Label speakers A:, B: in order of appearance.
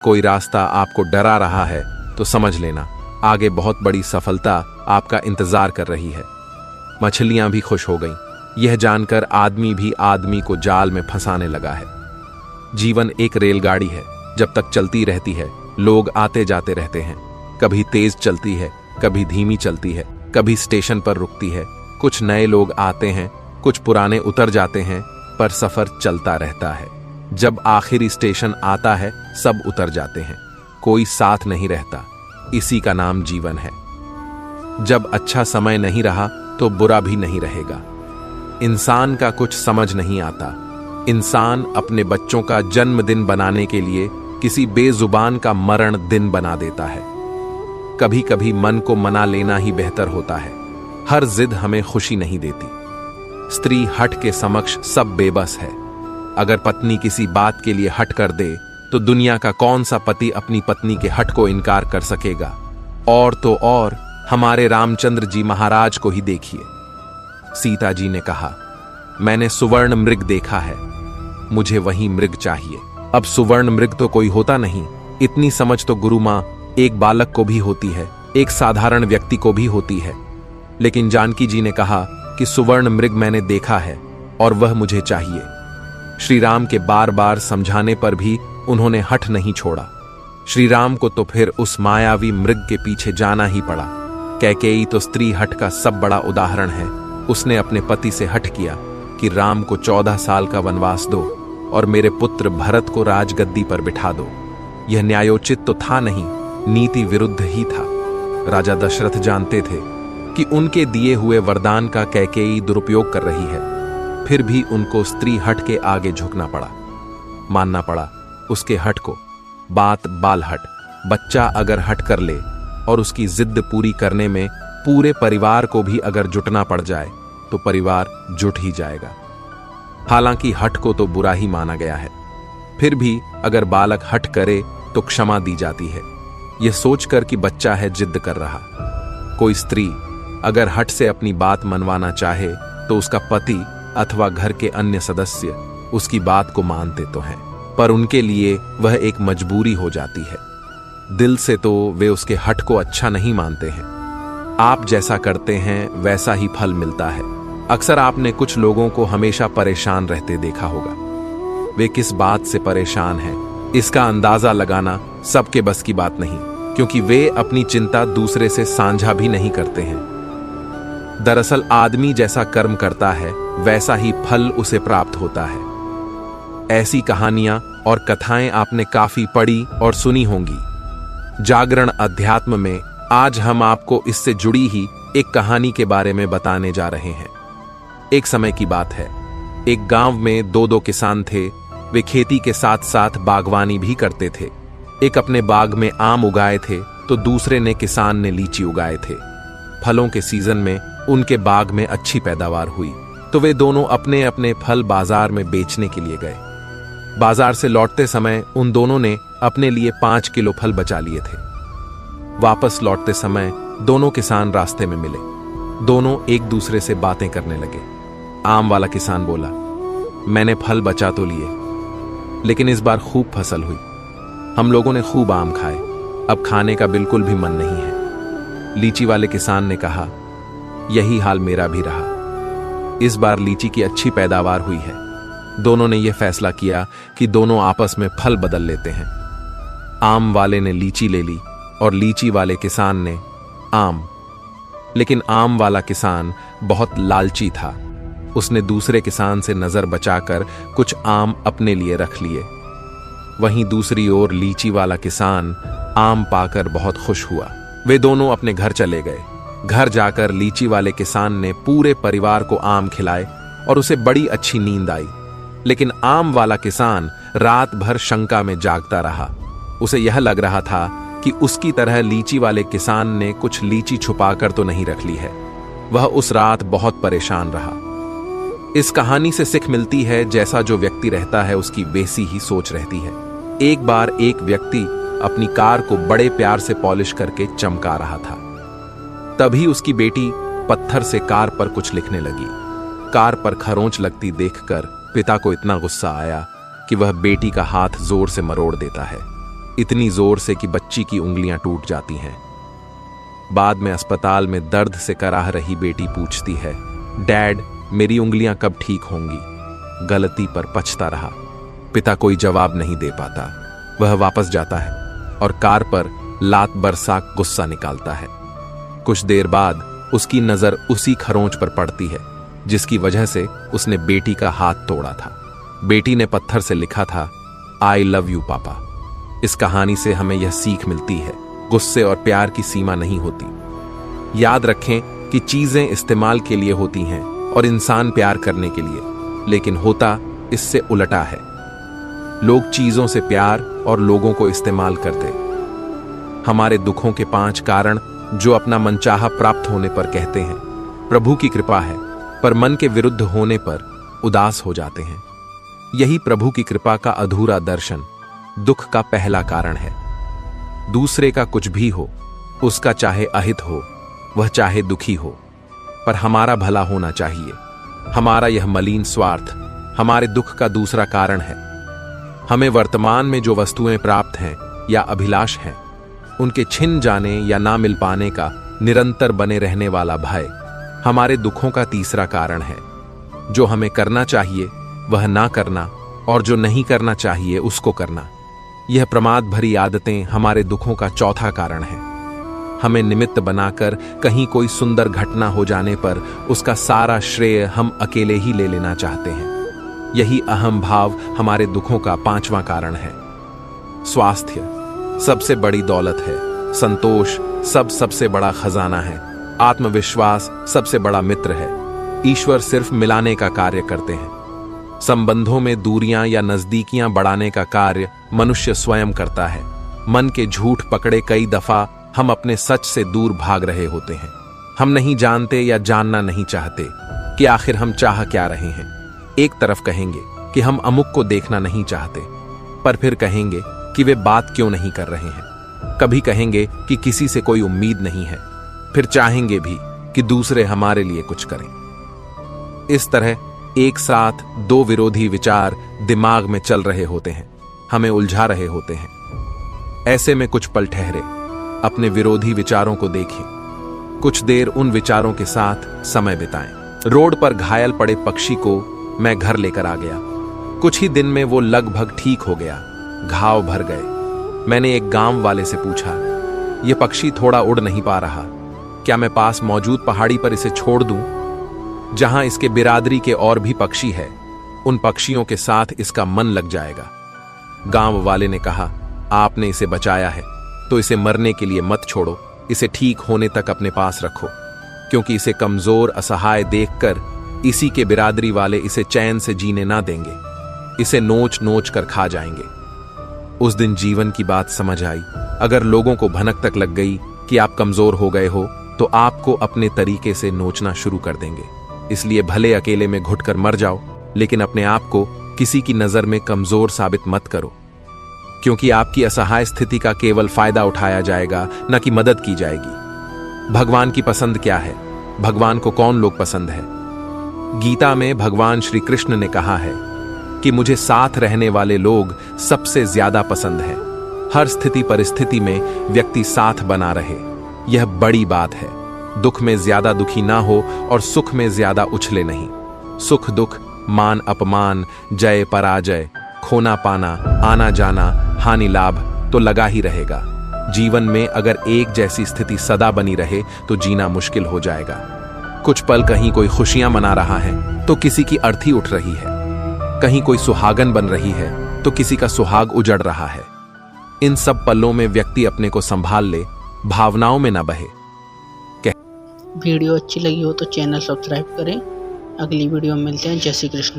A: कोई रास्ता आपको डरा रहा है तो समझ लेना आगे बहुत बड़ी सफलता आपका इंतजार कर रही है। मछलियां भी खुश हो गईं। यह जानकर आदमी भी आदमी को जाल में फंसाने लगा है। जीवन एक रेलगाड़ी है, जब तक चलती रहती है लोग आते जाते रहते हैं। कभी तेज चलती है, कभी धीमी चलती है, कभी स्टेशन पर रुकती है। कुछ नए लोग आते हैं, कुछ पुराने उतर जाते हैं, पर सफर चलता रहता है। जब आखिरी स्टेशन आता है सब उतर जाते हैं, कोई साथ नहीं रहता। इसी का नाम जीवन है। जब अच्छा समय नहीं रहा तो बुरा भी नहीं रहेगा। इंसान का कुछ समझ नहीं आता। इंसान अपने बच्चों का जन्मदिन बनाने के लिए किसी बेजुबान का मरण दिन बना देता है। कभी कभी मन को मना लेना ही बेहतर होता है। हर जिद हमें खुशी नहीं देती। स्त्री हट के समक्ष सब बेबस है। अगर पत्नी किसी बात के लिए हट कर दे तो दुनिया का कौन सा पति अपनी पत्नी के हट को इनकार कर सकेगा। और तो और हमारे रामचंद्र जी महाराज को ही देखिए। सीता जी ने कहा, मैंने सुवर्ण मृग देखा है, मुझे वही मृग चाहिए। अब सुवर्ण मृग तो कोई होता नहीं। इतनी समझ तो गुरु मां एक बालक को भी होती है, एक साधारण व्यक्ति को भी होती है। लेकिन जानकी जी ने कहा कि सुवर्ण मृग मैंने देखा है और वह मुझे चाहिए। श्री राम के बार बार समझाने पर भी उन्होंने हठ नहीं छोड़ा। श्री राम को तो फिर उस मायावी मृग के पीछे जाना ही पड़ा। कैकेयी तो स्त्री हठ का सब बड़ा उदाहरण है। उसने अपने पति से हठ किया कि राम को 14 साल का वनवास दो और मेरे पुत्र भरत को राजगद्दी पर बिठा दो। यह न्यायोचित तो था नहीं, नीति विरुद्ध ही था। राजा दशरथ जानते थे कि उनके दिए हुए वरदान का कैकेयी दुरुपयोग कर रही है, फिर भी उनको स्त्री हठ के आगे झुकना पड़ा। मानना पड़ा उसके हठ को। बात बाल हट। बच्चा अगर हट कर ले और उसकी जिद पूरी करने में पूरे परिवार को भी अगर जुटना पड़ जाए तो परिवार जुट ही जाएगा। हालांकि हट को तो बुरा ही माना गया है, फिर भी अगर बालक हट करे तो क्षमा दी जाती है, यह सोचकर कि बच्चा है जिद कर रहा। कोई स्त्री अगर हट से अपनी बात मनवाना चाहे तो उसका पति अथवा घर के अन्य सदस्य उसकी बात को मानते तो हैं, पर उनके लिए वह एक मजबूरी हो जाती है। दिल से तो वे उसके हट को अच्छा नहीं मानते हैं। आप जैसा करते हैं वैसा ही फल मिलता है। अक्सर आपने कुछ लोगों को हमेशा परेशान रहते देखा होगा। वे किस बात से परेशान हैं, इसका अंदाजा लगाना सबके बस की बात नहीं, क्योंकि वे अपनी चिंता दूसरे से साझा भी नहीं करते हैं। दरअसल आदमी जैसा कर्म करता है वैसा ही फल उसे प्राप्त होता है। ऐसी कहानियां और कथाएं आपने काफी पढ़ी और सुनी होंगी। जागरण अध्यात्म में आज हम आपको इससे जुड़ी ही एक कहानी के बारे में बताने जा रहे हैं। एक समय की बात है, एक गांव में दो किसान थे। वे खेती के साथ साथ बागवानी भी करते थे। एक अपने बाग में आम उगाए थे तो दूसरे ने किसान ने लीची उगाए थे। फलों के सीजन में उनके बाग में अच्छी पैदावार हुई तो वे दोनों अपने अपने फल बाजार में बेचने के लिए गए। बाजार से लौटते समय उन दोनों ने अपने लिए 5 किलो फल बचा लिए थे। वापस लौटते समय दोनों किसान रास्ते में मिले। दोनों एक दूसरे से बातें करने लगे। आम वाला किसान बोला, मैंने फल बचा तो लिए, लेकिन इस बार खूब फसल हुई। हम लोगों ने खूब आम खाए, अब खाने का बिल्कुल भी मन नहीं है। लीची वाले किसान ने कहा, यही हाल मेरा भी रहा। इस बार लीची की अच्छी पैदावार हुई है। दोनों ने यह फैसला किया कि दोनों आपस में फल बदल लेते हैं। आम वाले ने लीची ले ली और लीची वाले किसान ने आम। लेकिन आम वाला किसान बहुत लालची था। उसने दूसरे किसान से नजर बचाकर कुछ आम अपने लिए रख लिए। वहीं दूसरी ओर लीची वाला किसान आम पाकर बहुत खुश हुआ। वे दोनों अपने घर चले गए। घर जाकर लीची वाले किसान ने पूरे परिवार को आम खिलाए और उसे बड़ी अच्छी नींद आई। लेकिन आम वाला किसान रात भर शंका में जागता रहा। उसे यह लग रहा था कि उसकी तरह लीची वाले किसान ने कुछ लीची छुपाकर तो नहीं रख ली है। वह उस रात बहुत परेशान रहा। इस कहानी से सीख मिलती है, जैसा जो व्यक्ति रहता है उसकी वैसी ही सोच रहती है। एक बार एक व्यक्ति अपनी कार को बड़े प्यार से पॉलिश करके चमका रहा था। तभी उसकी बेटी पत्थर से कार पर कुछ लिखने लगी। कार पर खरोंच लगती देखकर पिता को इतना गुस्सा आया कि वह बेटी का हाथ जोर से मरोड़ देता है। इतनी जोर से कि बच्ची की उंगलियां टूट जाती हैं। बाद में अस्पताल में दर्द से कराह रही बेटी पूछती है, डैड मेरी उंगलियां कब ठीक होंगी? गलती पर पछता रहा। पिता कोई जवाब नहीं दे पाता। वह वापस जाता है और कार पर लात बरसा गुस्सा निकालता है। कुछ देर बाद उसकी नजर उसी खरोंच पर पड़ती है जिसकी वजह से उसने बेटी का हाथ तोड़ा था। बेटी ने पत्थर से लिखा था, आई लव यू पापा। इस कहानी से हमें यह सीख मिलती है, गुस्से और प्यार की सीमा नहीं होती। याद रखें कि चीजें इस्तेमाल के लिए होती हैं और इंसान प्यार करने के लिए, लेकिन होता इससे उलटा है। लोग चीजों से प्यार और लोगों को इस्तेमाल करते। हमारे दुखों के 5 कारण जो अपना मनचाहा प्राप्त होने पर कहते हैं प्रभु की कृपा है, पर मन के विरुद्ध होने पर उदास हो जाते हैं। यही प्रभु की कृपा का अधूरा दर्शन दुख का पहला कारण है। दूसरे का कुछ भी हो, उसका चाहे अहित हो, वह चाहे दुखी हो, पर हमारा भला होना चाहिए। हमारा यह मलिन स्वार्थ हमारे दुख का दूसरा कारण है। हमें वर्तमान में जो वस्तुएं प्राप्त हैं या अभिलाष हैं, उनके छिन जाने या ना मिल पाने का निरंतर बने रहने वाला भय हमारे दुखों का तीसरा कारण है। जो हमें करना चाहिए वह ना करना और जो नहीं करना चाहिए उसको करना, यह प्रमाद भरी आदतें हमारे दुखों का चौथा कारण है। हमें निमित्त बनाकर कहीं कोई सुंदर घटना हो जाने पर उसका सारा श्रेय हम अकेले ही ले लेना चाहते हैं। यही अहम भाव हमारे दुखों का 5वां कारण है। स्वास्थ्य सबसे बड़ी दौलत है। संतोष सबसे बड़ा खजाना है। आत्मविश्वास सबसे बड़ा मित्र है। ईश्वर सिर्फ मिलाने का कार्य करते हैं। संबंधों में दूरियां या नजदीकियां बढ़ाने का कार्य मनुष्य स्वयं करता है। मन के झूठ पकड़े कई दफा हम अपने सच से दूर भाग रहे होते हैं। हम नहीं जानते या जानना नहीं चाहते कि आखिर हम चाह क्या रहे हैं। एक तरफ कहेंगे कि हम अमुक को देखना नहीं चाहते, पर फिर कहेंगे कि वे बात क्यों नहीं कर रहे हैं। कभी कहेंगे कि किसी से कोई उम्मीद नहीं है, फिर चाहेंगे भी कि दूसरे हमारे लिए कुछ करें। इस तरह एक साथ 2 विरोधी विचार दिमाग में चल रहे होते हैं, हमें उलझा रहे होते हैं। ऐसे में कुछ पल ठहरे, अपने विरोधी विचारों को देखें, कुछ देर उन विचारों के साथ समय बिताएं। रोड पर घायल पड़े पक्षी को मैं घर लेकर आ गया। कुछ ही दिन में वो लगभग ठीक हो गया, घाव भर गए। मैंने एक गांव वाले से पूछा, यह पक्षी थोड़ा उड़ नहीं पा रहा, क्या मैं पास मौजूद पहाड़ी पर इसे छोड़ दूं, जहां इसके बिरादरी के और भी पक्षी है? उन पक्षियों के साथ इसका मन लग जाएगा। गांव वाले ने कहा, आपने इसे बचाया है तो इसे मरने के लिए मत छोड़ो, इसे ठीक होने तक अपने पास रखो, क्योंकि इसे कमजोर असहाय देखकर इसी के बिरादरी वाले इसे चैन से जीने ना देंगे, इसे नोच नोच कर खा जाएंगे। उस दिन जीवन की बात समझ आई। अगर लोगों को भनक तक लग गई कि आप कमजोर हो गए हो, तो आपको अपने तरीके से नोचना शुरू कर देंगे। इसलिए भले अकेले में घुटकर मर जाओ, लेकिन अपने आप को किसी की नजर में कमजोर साबित मत करो, क्योंकि आपकी असहाय स्थिति का केवल फायदा उठाया जाएगा, न कि मदद की जाएगी। भगवान की पसंद क्या है? भगवान को कौन लोग पसंद है? गीता में भगवान श्री कृष्ण ने कहा है कि मुझे साथ रहने वाले लोग सबसे ज्यादा पसंद है। हर स्थिति परिस्थिति में व्यक्ति साथ बना रहे, यह बड़ी बात है। दुख में ज्यादा दुखी ना हो और सुख में ज्यादा उछले नहीं। सुख दुख, मान अपमान, जय पराजय, खोना पाना, आना जाना, हानि लाभ तो लगा ही रहेगा। जीवन में अगर एक जैसी स्थिति सदा बनी रहे तो जीना मुश्किल हो जाएगा। कुछ पल कहीं कोई खुशियां मना रहा है तो किसी की अर्थी उठ रही है, कहीं कोई सुहागन बन रही है तो किसी का सुहाग उजड़ रहा है। इन सब पलों में व्यक्ति अपने को संभाल ले, भावनाओं में न बहे।
B: वीडियो अच्छी लगी हो तो चैनल सब्सक्राइब करें। अगली वीडियो में मिलते हैं। जय श्री कृष्ण।